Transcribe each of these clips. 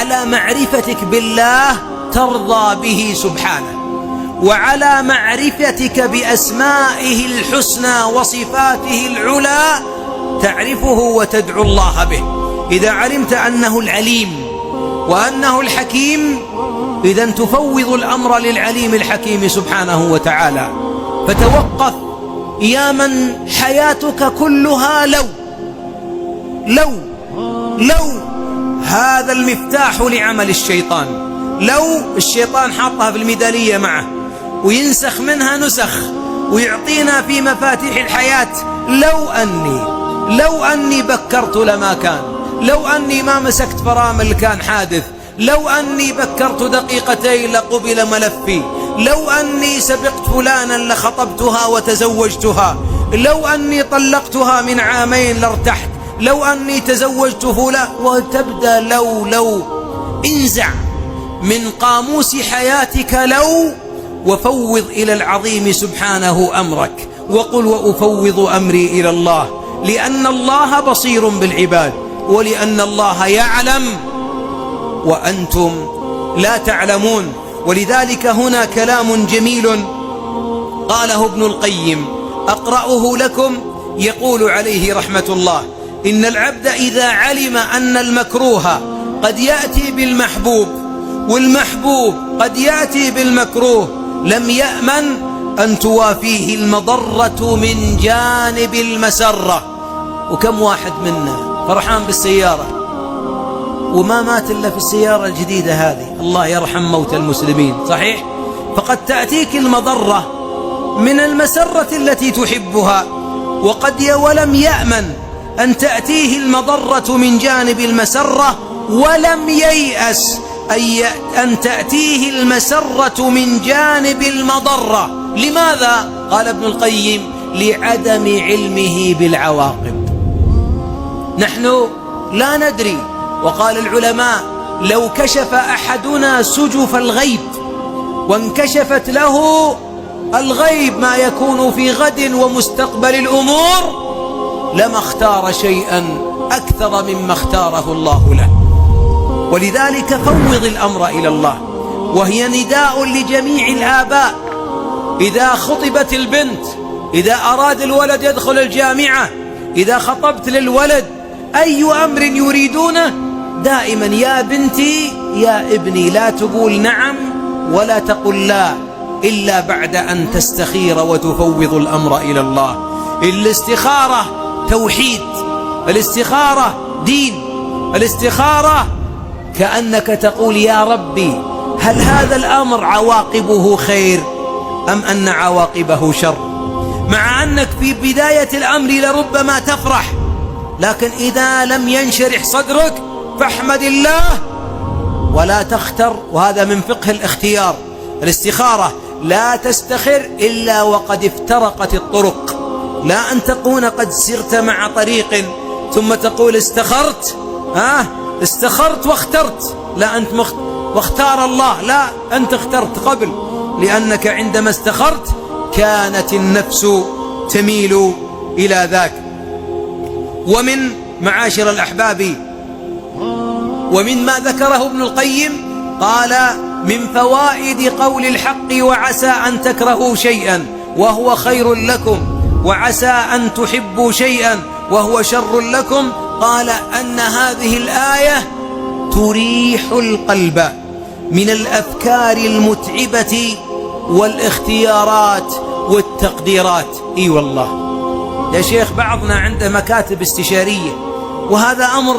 على معرفتك بالله ترضى به سبحانه، وعلى معرفتك بأسمائه الحسنى وصفاته العلى تعرفه وتدعو الله به. إذا علمت أنه العليم وأنه الحكيم، إذن تفوض الأمر للعليم الحكيم سبحانه وتعالى. فتوقف يا من حياتك كلها لو هذا المفتاح لعمل الشيطان. لو الشيطان حاطها في الميدالية معه وينسخ منها نسخ ويعطينا في مفاتيح الحياة. لو أني بكرت لما كان، لو أني ما مسكت فرامل كان حادث، لو أني بكرت دقيقتين لقبل ملفي، لو أني سبقت فلانا لخطبتها وتزوجتها، لو أني طلقتها من عامين لارتحت، لو أني تزوجت فلان. وتبدأ لو انزع من قاموس حياتك وفوض إلى العظيم سبحانه أمرك، وقل وأفوض أمري إلى الله، لأن الله بصير بالعباد، ولأن الله يعلم وأنتم لا تعلمون. ولذلك هنا كلام جميل قاله ابن القيم أقرأه لكم، يقول عليه رحمة الله: إن العبد إذا علم أن المكروه قد يأتي بالمحبوب والمحبوب قد يأتي بالمكروه لم يأمن أن توافيه المضرة من جانب المسرة. وكم واحد منا فرحان بالسيارة وما مات إلا في السيارة الجديدة هذه، الله يرحم موتى المسلمين، صحيح؟ فقد تأتيك المضرة من المسرة التي تحبها، ولم يأمن أن تأتيه المضرة من جانب المسرة، ولم ييأس أن تأتيه المسرة من جانب المضرة. لماذا؟ قال ابن القيم: لعدم علمه بالعواقب. نحن لا ندري. وقال العلماء: لو كشف أحدنا سجف الغيب وانكشفت له الغيب ما يكون في غد ومستقبل الأمور لما اختار شيئا أكثر مما اختاره الله له. ولذلك فوض الأمر إلى الله. وهي نداء لجميع الآباء إذا خطبت البنت، إذا أراد الولد يدخل الجامعة، إذا خطبت للولد أي أمر يريدونه، دائما يا بنتي يا ابني لا تقول نعم ولا تقول لا إلا بعد أن تستخير وتفوض الأمر إلى الله. الاستخارة توحيد، الاستخارة دين، الاستخارة كأنك تقول: يا ربي هل هذا الأمر عواقبه خير أم أن عواقبه شر؟ مع أنك في بداية الأمر لربما تفرح، لكن إذا لم ينشرح صدرك فاحمد الله ولا تختر. وهذا من فقه الاختيار. الاستخارة لا تستخر إلا وقد افترقت الطرق، لا أن تكون قد سرت مع طريق ثم تقول استخرت استخرت واخترت. لا، أنت واختار الله، لا، أنت اخترت قبل، لأنك عندما استخرت كانت النفس تميل إلى ذاك. ومن معاشر الأحباب ومن ما ذكره ابن القيم قال: من فوائد قول الحق: وعسى أن تكرهوا شيئا وهو خير لكم، وعسى أن تحبوا شيئا وهو شر لكم، قال أن هذه الآية تريح القلب من الأفكار المتعبة والاختيارات والتقديرات. إي والله يا شيخ، بعضنا عنده مكاتب استشارية، وهذا أمر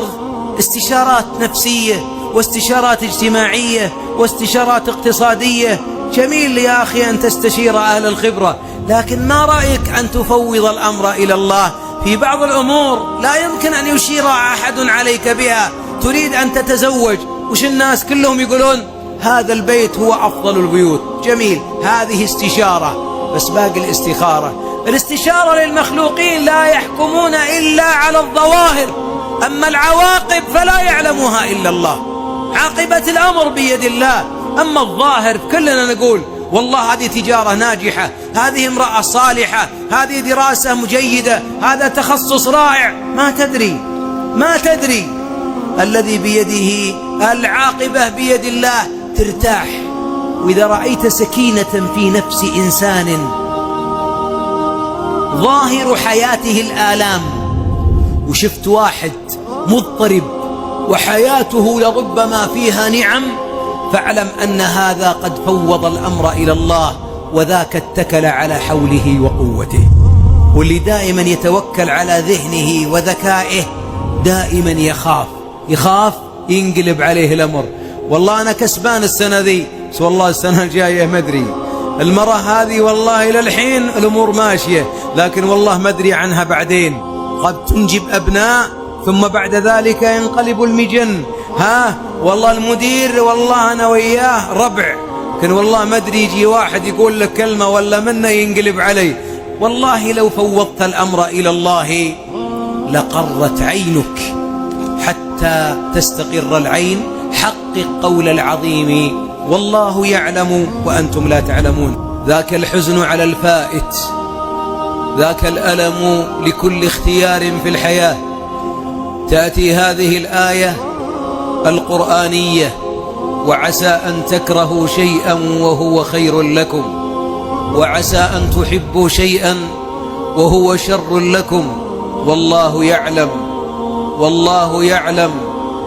استشارات نفسية واستشارات اجتماعية واستشارات اقتصادية. جميل يا أخي أن تستشير أهل الخبرة، لكن ما رأيك أن تفوض الأمر إلى الله في بعض الأمور لا يمكن أن يشير أحد عليك بها؟ تريد أن تتزوج، وش الناس كلهم يقولون؟ هذا البيت هو أفضل البيوت. جميل، هذه استشارة، بس باقي الاستشارة للمخلوقين لا يحكمون إلا على الظواهر، أما العواقب فلا يعلمها إلا الله. عاقبة الأمر بيد الله، أما الظاهر كلنا نقول والله هذه تجارة ناجحة، هذه امرأة صالحة، هذه دراسة جيدة، هذا تخصص رائع. ما تدري الذي بيده العاقبة بيد الله ترتاح. وإذا رأيت سكينة في نفس إنسان ظاهر حياته الآلام، وشفت واحد مضطرب وحياته لربما فيها نعم، فاعلم أن هذا قد فوض الأمر إلى الله، وذاك اتكل على حوله وقوته. واللي دائما يتوكل على ذهنه وذكائه دائما يخاف ينقلب عليه الأمر. والله أنا كسبان السنة ذي، بس والله السنة الجاية ما أدري. المرة هذه والله إلى الحين الأمور ماشية، لكن والله ما أدري عنها بعدين. قد تنجب أبناء ثم بعد ذلك ينقلب المجن. والله المدير والله أنا وياه ربع، لكن والله ما أدري يجي واحد يقول لك كلمة ولا منه ينقلب علي. والله لو فوضت الأمر إلى الله لقرت عينك حتى تستقر العين. حقق قول العظيم والله يعلم وأنتم لا تعلمون. ذاك الحزن على الفائت، ذاك الألم لكل اختيار في الحياة. تأتي هذه الآية القرآنية: وعسى أن تكرهوا شيئا وهو خير لكم، وعسى أن تحبوا شيئا وهو شر لكم، والله يعلم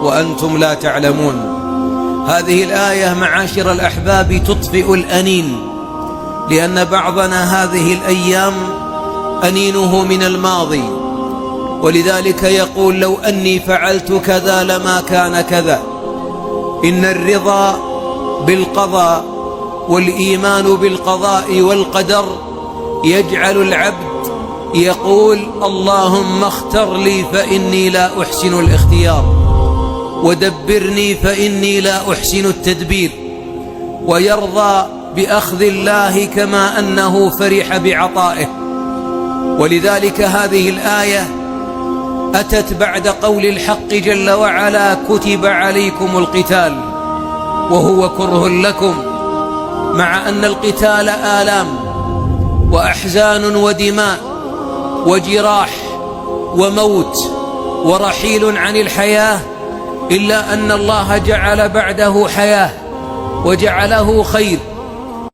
وأنتم لا تعلمون. هذه الآية معاشر الأحباب تطفئ الأنين، لأن بعضنا هذه الأيام أنينه من الماضي، ولذلك يقول: لو أني فعلت كذا لما كان كذا. إن الرضا بالقضاء والإيمان بالقضاء والقدر يجعل العبد يقول: اللهم اختر لي فإني لا أحسن الاختيار، ودبرني فإني لا أحسن التدبير. ويرضى بأخذ الله كما أنه فرح بعطائه. ولذلك هذه الآية أتت بعد قول الحق جل وعلا: كتب عليكم القتال وهو كره لكم. مع أن القتال آلام وأحزان ودماء وجراح وموت ورحيل عن الحياة، إلا أن الله جعل بعده حياة وجعله خير.